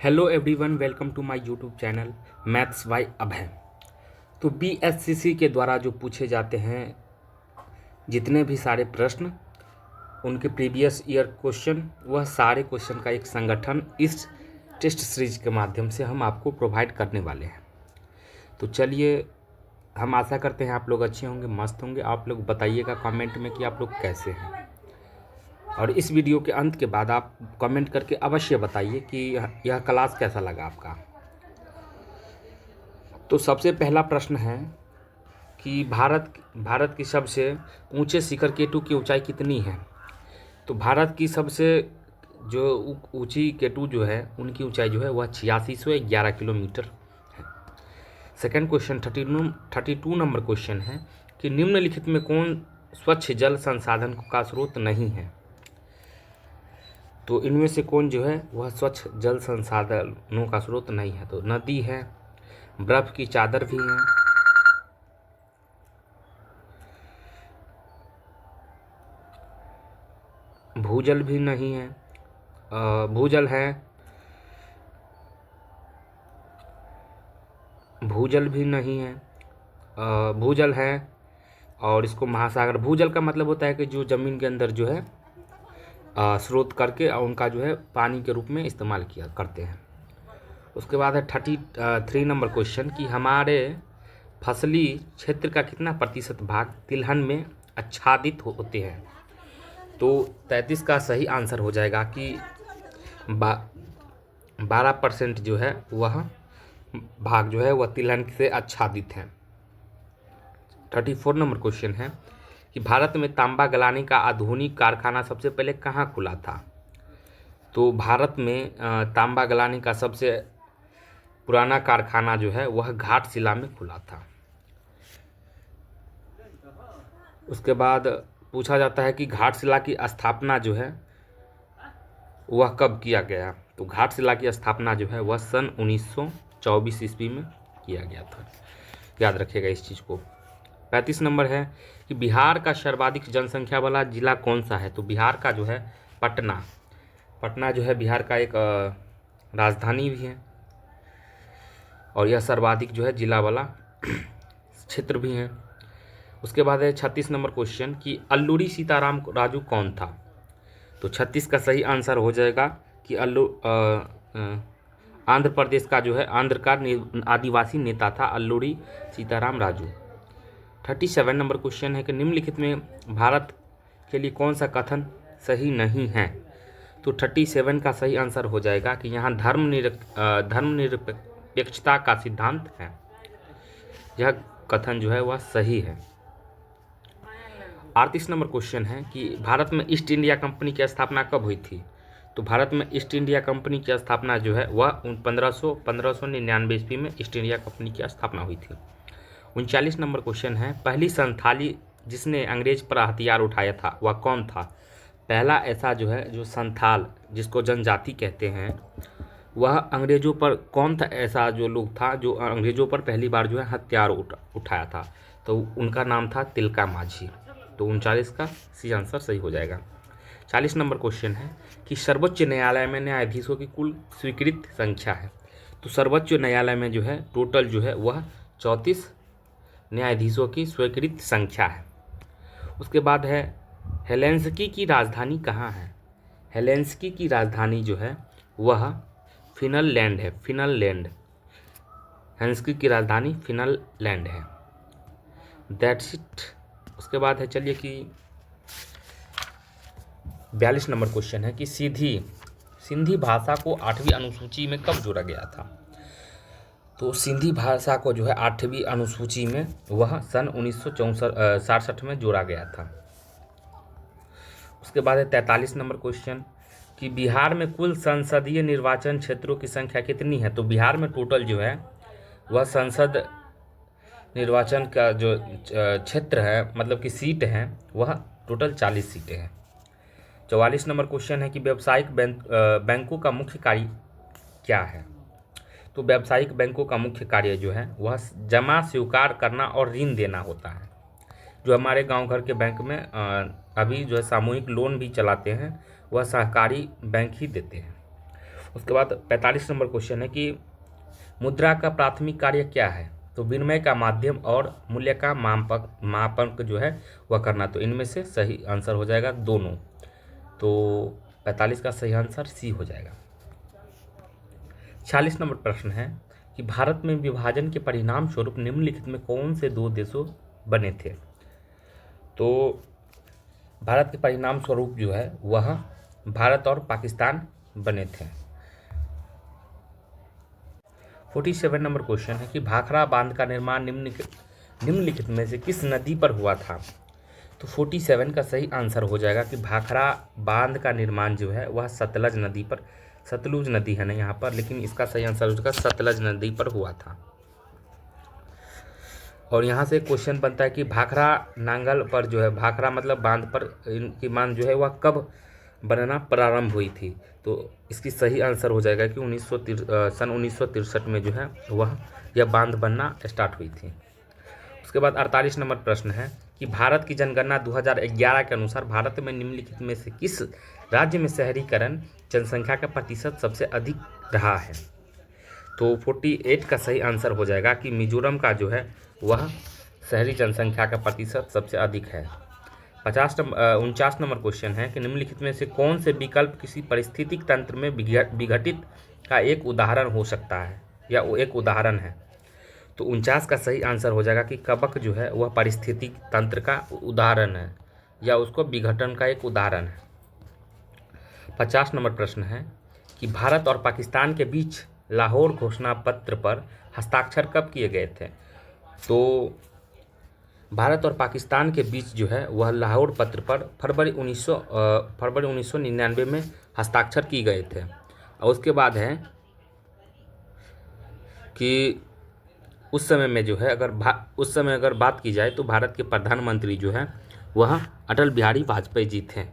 Hello everyone, welcome to my YouTube channel maths by Abhay. तो BSCC के द्वारा जो पूछे जाते हैं जितने भी सारे प्रश्न, उनके प्रीवियस ईयर क्वेश्चन, वह सारे क्वेश्चन का एक संगठन इस टेस्ट सीरीज के माध्यम से हम आपको प्रोवाइड करने वाले हैं। तो चलिए, हम आशा करते हैं आप लोग अच्छे होंगे, मस्त होंगे। आप लोग बताइएगा कमेंट में कि आप लोग कैसे हैं, और इस वीडियो के अंत के बाद आप कमेंट करके अवश्य बताइए कि यह क्लास कैसा लगा आपका। तो सबसे पहला प्रश्न है कि भारत की सबसे ऊंचे शिखर केटू की ऊंचाई कितनी है। तो भारत की सबसे जो ऊंची केटू जो है, उनकी ऊंचाई जो है वह 8611 किलोमीटर है। सेकेंड क्वेश्चन 32 नंबर क्वेश्चन है कि निम्नलिखित में कौन स्वच्छ जल संसाधन का स्रोत नहीं है। तो इनमें से कौन जो है वह स्वच्छ जल संसाधनों का स्रोत नहीं है। तो नदी है, बर्फ की चादर भी है, भूजल भी नहीं है, भूजल है, भूजल भी नहीं है, भूजल है, और इसको महासागर। भूजल का मतलब होता है कि जो ज़मीन के अंदर जो है स्रोत करके और उनका जो है पानी के रूप में इस्तेमाल किया करते हैं। उसके बाद है 33 नंबर क्वेश्चन कि हमारे फसली क्षेत्र का कितना प्रतिशत भाग तिलहन में आच्छादित होते हैं। तो 33 का सही आंसर हो जाएगा कि 12% जो है वह भाग जो है वह तिलहन से आच्छादित है। 34 नंबर क्वेश्चन है कि भारत में तांबा गलाने का आधुनिक कारखाना सबसे पहले कहाँ खुला था। तो भारत में तांबा गलाने का सबसे पुराना कारखाना जो है वह घाटशिला में खुला था। उसके बाद पूछा जाता है कि घाटशिला की स्थापना जो है वह कब किया गया। तो घाटशिला की स्थापना जो है वह सन 1924 ईस्वी में किया गया था। याद रखिएगा इस चीज़ को। 35 नंबर है कि बिहार का सर्वाधिक जनसंख्या वाला जिला कौन सा है। तो बिहार का जो है पटना जो है बिहार का एक राजधानी भी है, और यह सर्वाधिक जो है जिला वाला क्षेत्र भी है। उसके बाद है 36 नंबर क्वेश्चन कि अल्लूरी सीताराम राजू कौन था। तो 36 का सही आंसर हो जाएगा कि आंध्र प्रदेश का जो है आंध्र का आदिवासी नेता था अल्लूरी सीताराम राजू। 37 नंबर क्वेश्चन है कि निम्नलिखित में भारत के लिए कौन सा कथन सही नहीं है। तो 37 का सही आंसर हो जाएगा कि यहाँ धर्मनिरपेक्षता का सिद्धांत है, यह कथन जो है वह सही है। 38 नंबर क्वेश्चन है कि भारत में ईस्ट इंडिया कंपनी की स्थापना कब हुई थी। तो भारत में ईस्ट इंडिया कंपनी की स्थापना जो है वह 1599 ईस्वी में ईस्ट इंडिया कंपनी की स्थापना हुई थी। 39 नंबर क्वेश्चन है पहली संथाली जिसने अंग्रेज पर हथियार उठाया था वह कौन था। पहला ऐसा जो है जो संथाल जिसको जनजाति कहते हैं, वह अंग्रेजों पर कौन था, ऐसा जो लोग था जो अंग्रेजों पर पहली बार जो है हथियार उठाया था। तो उनका नाम था तिलका माझी। तो 39 का सी आंसर सही हो जाएगा। 40 नंबर क्वेश्चन है कि सर्वोच्च न्यायालय में न्यायाधीशों की कुल स्वीकृत संख्या है। तो सर्वोच्च न्यायालय में जो है टोटल जो है वह 34 न्यायाधीशों की स्वीकृत संख्या है। उसके बाद है हेलेंस्की की राजधानी कहाँ है। हेलेंस्की की राजधानी जो है वह फिनलैंड है। हेलेंस्की की राजधानी फिनलैंड है। That's it. उसके बाद है चलिए कि 42 नंबर क्वेश्चन है कि सिंधी भाषा को 8वीं अनुसूची में कब जोड़ा गया था। तो सिंधी भाषा को जो है 8वीं अनुसूची में वह सन 1967 में जोड़ा गया था। उसके बाद है 43 नंबर क्वेश्चन कि बिहार में कुल संसदीय निर्वाचन क्षेत्रों की संख्या कितनी है। तो बिहार में टोटल जो है वह संसद निर्वाचन का जो क्षेत्र है, मतलब कि सीट है, वह टोटल 40 सीटें हैं। 44 नंबर क्वेश्चन है कि व्यावसायिक बैंकों का मुख्य कार्य क्या है। तो व्यावसायिक बैंकों का मुख्य कार्य जो है वह जमा स्वीकार करना और ऋण देना होता है। जो हमारे गांव घर के बैंक में अभी जो है सामूहिक लोन भी चलाते हैं, वह सहकारी बैंक ही देते हैं। उसके बाद 45 नंबर क्वेश्चन है कि मुद्रा का प्राथमिक कार्य क्या है? तो विनिमय का माध्यम और मूल्य का मापक जो है वह करना। तो इनमें से सही आंसर हो जाएगा दोनों। तो 45 का सही आंसर सी हो जाएगा। 46 नंबर प्रश्न है कि भारत में विभाजन के परिणाम स्वरूप निम्नलिखित में कौन से दो देशों बने थे? तो भारत के परिणाम स्वरूप जो है वह भारत और पाकिस्तान बने थे। 47 नंबर क्वेश्चन है कि भाखड़ा बांध का निर्माण निम्नलिखित में से किस नदी पर हुआ था? तो 47 का सही आंसर हो जाएगा कि भाखड़ा बांध का निर्माण जो है वह सतलज नदी पर, सतलुज नदी है ना यहाँ पर, लेकिन इसका सही आंसर हो जाएगा सतलज नदी पर हुआ था। और यहाँ से क्वेश्चन बनता है कि भाखड़ा नांगल पर जो है, भाखड़ा मतलब बांध पर इनकी बांध जो है वह कब बनना प्रारंभ हुई थी? तो इसकी सही आंसर हो जाएगा कि सन 1963 में जो है वह यह बांध बनना स्टार्ट हुई थी। उसके बाद 48 नंबर प्रश्न है कि भारत की जनगणना 2011 के अनुसार भारत में निम्नलिखित में से किस राज्य में शहरीकरण जनसंख्या का प्रतिशत सबसे अधिक रहा है? तो 48 का सही आंसर हो जाएगा कि मिजोरम का जो है वह शहरी जनसंख्या का प्रतिशत सबसे अधिक है। 49 नंबर क्वेश्चन है कि निम्नलिखित में से कौन से विकल्प किसी पारिस्थितिक तंत्र में विघटित का एक उदाहरण हो सकता है या वो एक उदाहरण है? तो 49 का सही आंसर हो जाएगा कि कवक जो है वह पारिस्थितिक तंत्र का उदाहरण है या उसको विघटन का एक उदाहरण है। 50 नंबर प्रश्न है कि भारत और पाकिस्तान के बीच लाहौर घोषणा पत्र पर हस्ताक्षर कब किए गए थे? तो भारत और पाकिस्तान के बीच जो है वह लाहौर पत्र पर फरवरी 1999 में हस्ताक्षर किए गए थे। और उसके बाद है कि उस समय में जो है उस समय अगर बात की जाए तो भारत के प्रधानमंत्री जो है वह अटल बिहारी वाजपेयी जी थे।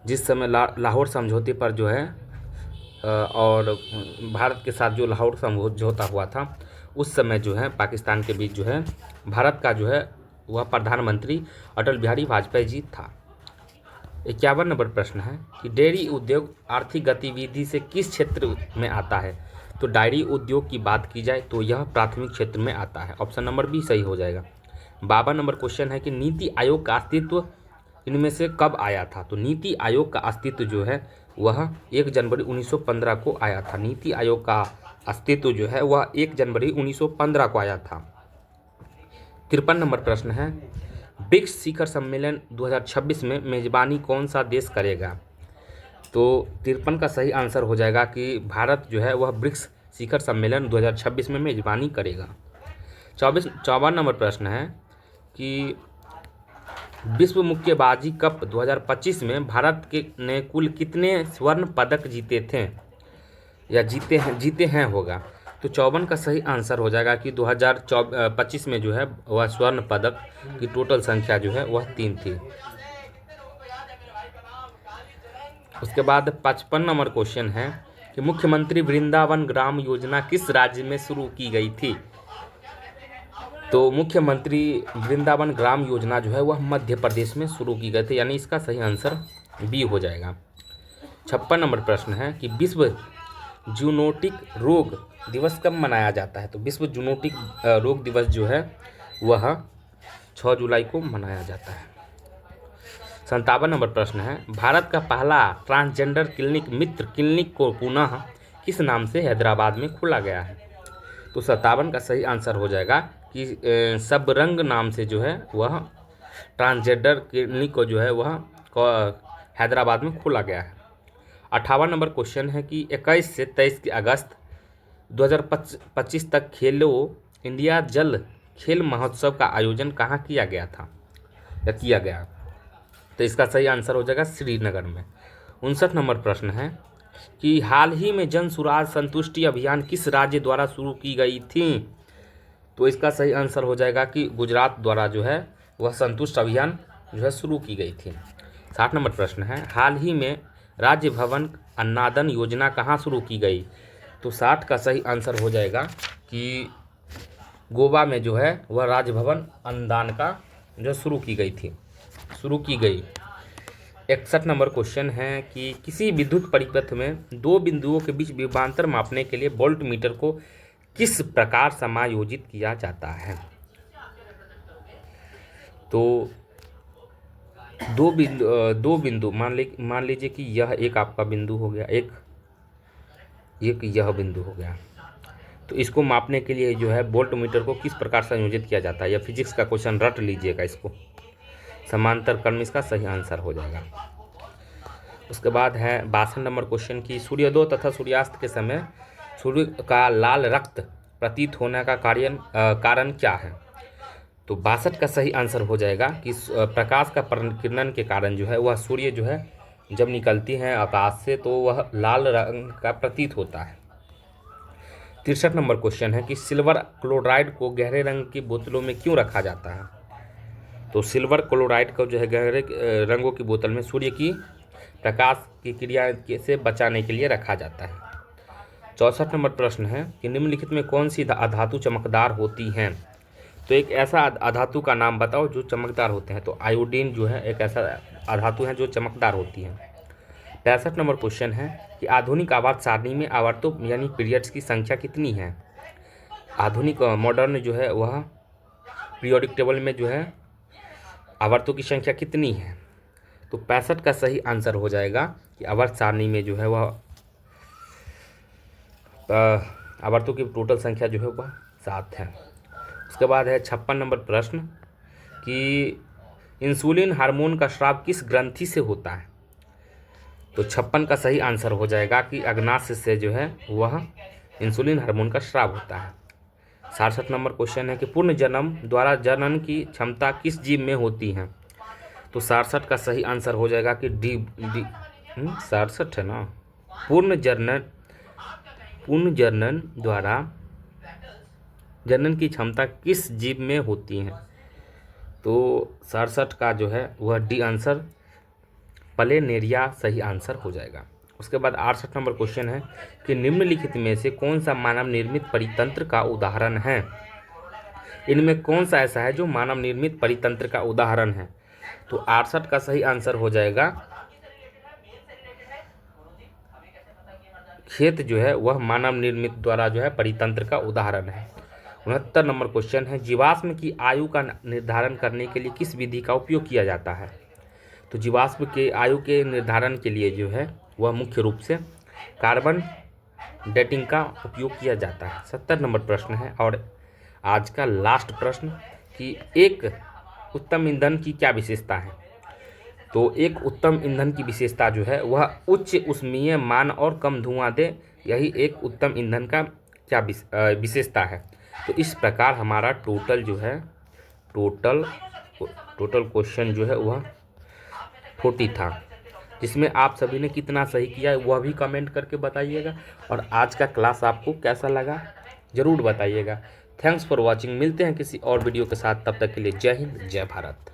जिस समय लाहौर समझौते पर जो है और भारत के साथ जो लाहौर समझौता हुआ था उस समय जो है पाकिस्तान के बीच जो है भारत का जो है वह प्रधानमंत्री अटल बिहारी वाजपेयी जी था। 51 नंबर प्रश्न है कि डेयरी उद्योग आर्थिक गतिविधि से किस क्षेत्र में आता है? तो डेयरी उद्योग की बात की जाए तो यह प्राथमिक क्षेत्र में आता है। ऑप्शन नंबर बी सही हो जाएगा। 52 नंबर क्वेश्चन है कि नीति आयोग का अस्तित्व इनमें से कब आया था? तो नीति आयोग का अस्तित्व जो है वह 1 जनवरी 1915 को आया था। नीति आयोग का अस्तित्व जो है वह 1 जनवरी 1915 को आया था। 53 नंबर प्रश्न है ब्रिक्स शिखर सम्मेलन 2026 में मेजबानी कौन सा देश करेगा? तो 53 का सही आंसर हो जाएगा कि भारत जो है वह ब्रिक्स शिखर सम्मेलन 2026 में मेजबानी करेगा। 54 नंबर प्रश्न है कि विश्व मुक्केबाजी कप 2025 में भारत ने कुल कितने स्वर्ण पदक जीते थे या जीते हैं होगा? तो 54 का सही आंसर हो जाएगा कि 2025 में जो है वह स्वर्ण पदक की टोटल संख्या जो है वह 3 थी। उसके बाद 55 नंबर क्वेश्चन है कि मुख्यमंत्री वृंदावन ग्राम योजना किस राज्य में शुरू की गई थी? तो मुख्यमंत्री वृंदावन ग्राम योजना जो है वह मध्य प्रदेश में शुरू की गई थी, यानी इसका सही आंसर बी हो जाएगा। 56 नंबर प्रश्न है कि विश्व जूनोटिक रोग दिवस कब मनाया जाता है? तो विश्व जूनोटिक रोग दिवस जो है वह 6 जुलाई को मनाया जाता है। 57 नंबर प्रश्न है भारत का पहला ट्रांसजेंडर क्लिनिक मित्र क्लिनिक को पुनः किस नाम से हैदराबाद में खोला गया है? तो 57 का सही आंसर हो जाएगा कि सबरंग नाम से जो है वह ट्रांसजेंडर क्लिनिक को जो है वह हैदराबाद में खोला गया है। 58 नंबर क्वेश्चन है कि 21 से 23 अगस्त 2025 तक खेलो इंडिया जल खेल महोत्सव का आयोजन कहाँ किया गया था या किया गया? तो इसका सही आंसर हो जाएगा श्रीनगर में। 59 नंबर प्रश्न है कि हाल ही में जन सुराज संतुष्टि अभियान किस राज्य द्वारा शुरू की गई थी? तो इसका सही आंसर हो जाएगा कि गुजरात द्वारा जो है वह संतुष्ट अभियान जो है शुरू की गई थी। 60 नंबर प्रश्न है हाल ही में राज्य भवन अन्नदान योजना कहाँ शुरू की गई? तो 60 का सही आंसर हो जाएगा कि गोवा में जो है वह राज्य भवन अन्नदान का जो शुरू की गई। 61 नंबर क्वेश्चन है कि किसी विद्युत परिपथ में दो बिंदुओं के बीच विभवांतर मापने के लिए वोल्ट मीटर को किस प्रकार समायोजित किया जाता है। तो दो बिंदु मान लीजिए कि यह एक आपका बिंदु हो गया, एक यह बिंदु हो गया। तो इसको मापने के लिए जो है वोल्ट मीटर को किस प्रकार संयोजित किया जाता है। यह फिजिक्स का क्वेश्चन रट लीजिएगा इसको। समांतर क्रम इसका सही आंसर हो जाएगा। उसके बाद है 62 नंबर क्वेश्चन की सूर्योदय तथा सूर्यास्त के समय सूर्य का लाल रक्त प्रतीत होने का कारण क्या है। तो 62 का सही आंसर हो जाएगा कि प्रकाश का किरणन के कारण जो है वह सूर्य जो है जब निकलती हैं आकाश से तो वह लाल रंग का प्रतीत होता है। 63 नंबर क्वेश्चन है कि सिल्वर क्लोराइड को गहरे रंग की बोतलों में क्यों रखा जाता है। तो सिल्वर क्लोराइड को जो है गहरे रंगों की बोतल में सूर्य की प्रकाश की क्रिया से बचाने के लिए रखा जाता है। 64 नंबर प्रश्न है कि निम्नलिखित में कौन सी अधातु चमकदार होती हैं। तो एक ऐसा अधातु का नाम बताओ जो चमकदार होते हैं। तो आयोडीन जो है एक ऐसा अधातु है जो चमकदार होती है। 63 नंबर क्वेश्चन है कि आधुनिक आवर्त सारणी में आवर्तों यानी पीरियड्स की संख्या कितनी है। आधुनिक मॉडर्न जो है वह पीरियोडिक टेबल में जो है आवर्तों की संख्या कितनी है। तो 65 का सही आंसर हो जाएगा कि आवर्त सारणी में जो है वह आवर्तों की टोटल संख्या जो है वह 7 है। उसके बाद है 56 नंबर प्रश्न कि इंसुलिन हार्मोन का स्राव किस ग्रंथि से होता है। तो 56 का सही आंसर हो जाएगा कि अग्नाशय से जो है वह इंसुलिन हार्मोन का स्राव होता है। 67 नंबर क्वेश्चन है कि पूर्ण जन्म द्वारा जनन की क्षमता किस जीव में होती है। तो 67 का सही आंसर हो जाएगा कि डी 67 है ना। पूर्ण जनन द्वारा जनन की क्षमता किस जीव में होती है। तो 67 का जो है वह डी आंसर प्लेनेरिया सही आंसर हो जाएगा। उसके बाद 68 नंबर क्वेश्चन है कि निम्नलिखित में से कौन सा मानव निर्मित परितंत्र का उदाहरण है। इनमें कौन सा ऐसा है जो मानव निर्मित परितंत्र का उदाहरण है। तो 68 का सही आंसर हो जाएगा खेत जो है वह मानव निर्मित द्वारा जो है परितंत्र का उदाहरण है। 69 नंबर क्वेश्चन है जीवाश्म की आयु का निर्धारण करने के लिए किस विधि का उपयोग किया जाता है। तो जीवाश्म के आयु के निर्धारण के लिए जो है वह मुख्य रूप से कार्बन डेटिंग का उपयोग किया जाता है। 70 नंबर प्रश्न है और आज का लास्ट प्रश्न कि एक उत्तम ईंधन की क्या विशेषता है। तो एक उत्तम ईंधन की विशेषता जो है वह उच्च ऊष्मीय मान और कम धुआं दे, यही एक उत्तम ईंधन का क्या विशेषता है। तो इस प्रकार हमारा टोटल जो है टोटल क्वेश्चन जो है वह 40 था, जिसमें आप सभी ने कितना सही किया है वह भी कमेंट करके बताइएगा। और आज का क्लास आपको कैसा लगा ज़रूर बताइएगा। Thanks for watching. मिलते हैं किसी और वीडियो के साथ, तब तक के लिए जय हिंद जय भारत।